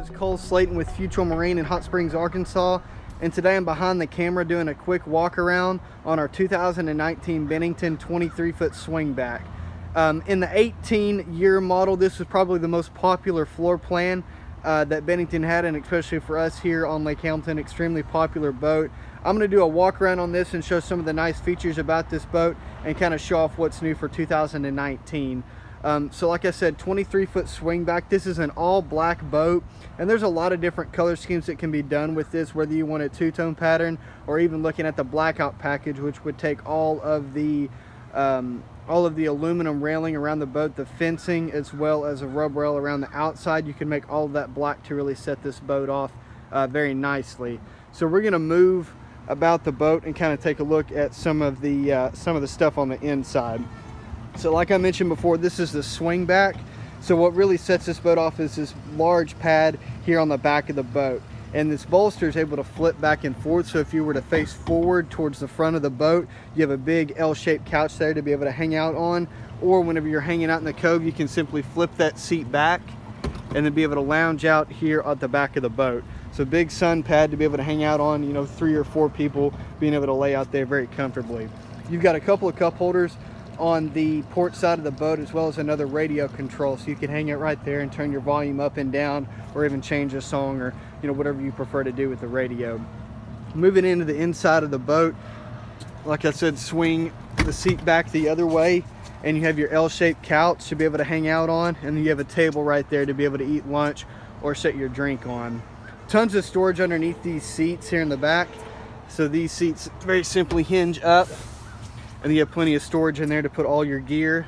It's Cole Slayton with Futrell Marine in Hot Springs, Arkansas, and today I'm behind the camera doing a quick walk around on our 2019 Bennington 23-foot swingback. In the 18-year model, this was probably the most popular floor plan that Bennington had, and especially for us here on Lake Hamilton, extremely popular boat. I'm going to do a walk around on this and show some of the nice features about this boat and kind of show off what's new for 2019. So like I said, 23-foot swingback. This is an all black boat, and there's a lot of different color schemes that can be done with this, whether you want a two-tone pattern or even looking at the blackout package, which would take all of the aluminum railing around the boat, the fencing, as well as a rub rail around the outside. You can make all of that black to really set this boat off very nicely. So we're going to move about the boat and kind of take a look at some of the stuff on the inside. So like I mentioned before, this is the swingback. So what really sets this boat off is this large pad here on the back of the boat. And this bolster is able to flip back and forth. So if you were to face forward towards the front of the boat, you have a big L-shaped couch there to be able to hang out on. Or whenever you're hanging out in the cove, you can simply flip that seat back and then be able to lounge out here at the back of the boat. So big sun pad to be able to hang out on, you know, 3 or 4 people being able to lay out there very comfortably. You've got a couple of cup holders on the port side of the boat, as well as another radio control, so you can hang it right there and turn your volume up and down, or even change a song, or you know, whatever you prefer to do with the radio. Moving into the inside of the boat, like I said, swing the seat back the other way, and you have your L-shaped couch to be able to hang out on, and then you have a table right there to be able to eat lunch or set your drink on. Tons of storage underneath these seats here in the back. So these seats very simply hinge up, and you have plenty of storage in there to put all your gear,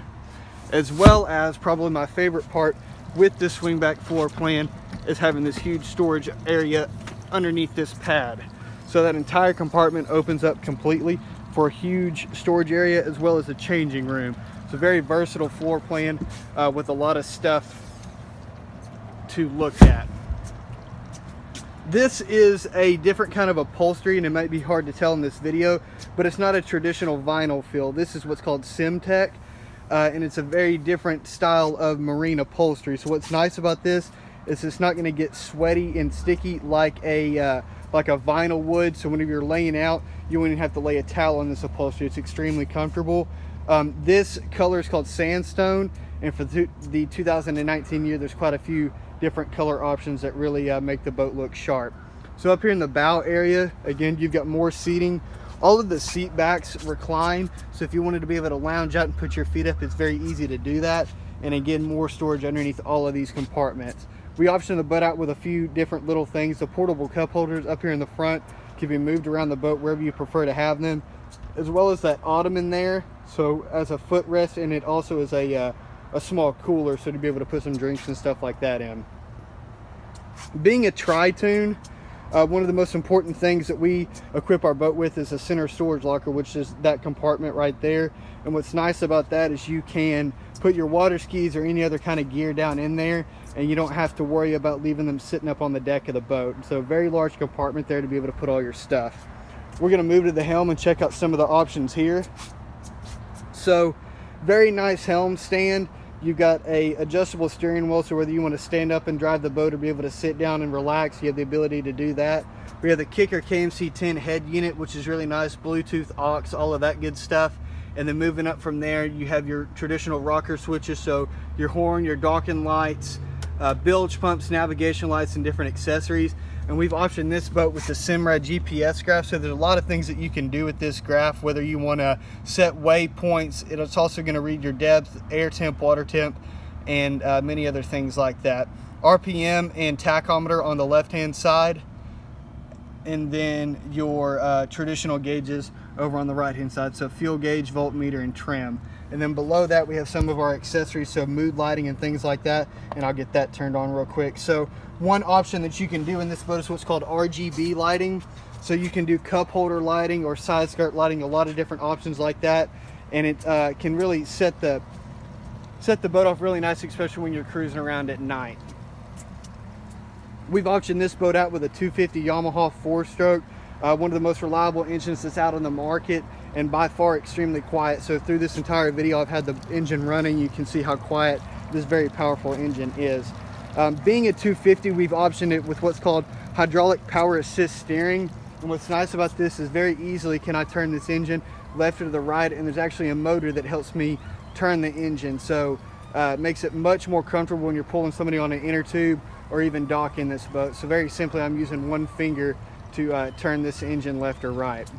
as well as probably my favorite part with this swingback floor plan is having this huge storage area underneath this pad. So that entire compartment opens up completely for a huge storage area, as well as a changing room. It's a very versatile floor plan with a lot of stuff to look at. This is a different kind of upholstery, and it might be hard to tell in this video, but it's not a traditional vinyl feel. This is what's called Simtech, and it's a very different style of marine upholstery. So what's nice about this is it's not going to get sweaty and sticky like a vinyl would. So whenever you're laying out, you wouldn't have to lay a towel on this upholstery. It's extremely comfortable. This color is called sandstone, and for the 2019 year, there's quite a few different color options that really make the boat look sharp. So up here in the bow area, again, you've got more seating. All of the seat backs recline, so if you wanted to be able to lounge out and put your feet up, it's very easy to do that. And again, more storage underneath all of these compartments. We optioned the boat out with a few different little things. The portable cup holders up here in the front can be moved around the boat wherever you prefer to have them, as well as that ottoman there, so as a footrest, and it also is a small cooler, so to be able to put some drinks and stuff like that in. Being a tri-tune, one of the most important things that we equip our boat with is a center storage locker, which is that compartment right there. And what's nice about that is you can put your water skis or any other kind of gear down in there, and you don't have to worry about leaving them sitting up on the deck of the boat. So a very large compartment there to be able to put all your stuff. We're going to move to the helm and check out some of the options here. So very nice helm stand. You've got a adjustable steering wheel, so whether you want to stand up and drive the boat or be able to sit down and relax, you have the ability to do that. We have the Kicker KMC-10 head unit, which is really nice, Bluetooth, aux, all of that good stuff. And then moving up from there, you have your traditional rocker switches, so your horn, your docking lights, bilge pumps, navigation lights, and different accessories. And we've optioned this boat with the Simrad GPS graph, so there's a lot of things that you can do with this graph, whether you want to set waypoints. It's also going to read your depth, air temp, water temp, and many other things like that. RPM and tachometer on the left-hand side, and then your traditional gauges over on the right-hand side, so fuel gauge, voltmeter, and trim. And then below that, we have some of our accessories, so mood lighting and things like that, and I'll get that turned on real quick. So one option that you can do in this boat is what's called RGB lighting. So you can do cup holder lighting or side skirt lighting, a lot of different options like that, and it can really set the boat off really nice, especially when you're cruising around at night. We've optioned this boat out with a 250 Yamaha 4-stroke, one of the most reliable engines that's out on the market, and by far extremely quiet. So through this entire video, I've had the engine running. You can see how quiet this very powerful engine is. Being a 250, we've optioned it with what's called hydraulic power assist steering. And what's nice about this is very easily can I turn this engine left or to the right, and there's actually a motor that helps me turn the engine. So it makes it much more comfortable when you're pulling somebody on an inner tube or even docking this boat. So very simply, I'm using one finger to turn this engine left or right.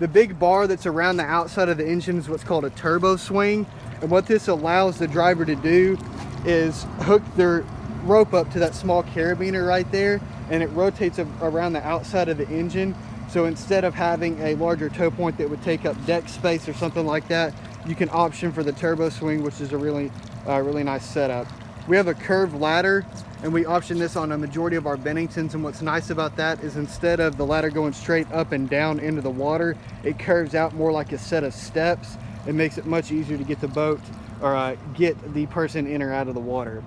The big bar that's around the outside of the engine is what's called a turbo swing. And what this allows the driver to do is hook their rope up to that small carabiner right there, and it rotates around the outside of the engine. So instead of having a larger tow point that would take up deck space or something like that, you can option for the turbo swing, which is a really nice setup. We have a curved ladder, and we option this on a majority of our Benningtons. And what's nice about that is instead of the ladder going straight up and down into the water, it curves out more like a set of steps. It makes it much easier to get the boat or get the person in or out of the water.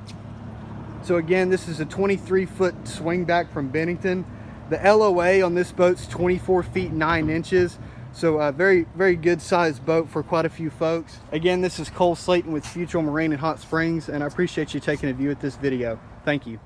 So again, this is a 23-foot swing back from Bennington. The LOA on this boat's 24 feet 9 inches. So a very good sized boat for quite a few folks. Again, this is Cole Slayton with Futrell Marine in Hot Springs, and I appreciate you taking a view at this video. Thank you.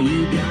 You got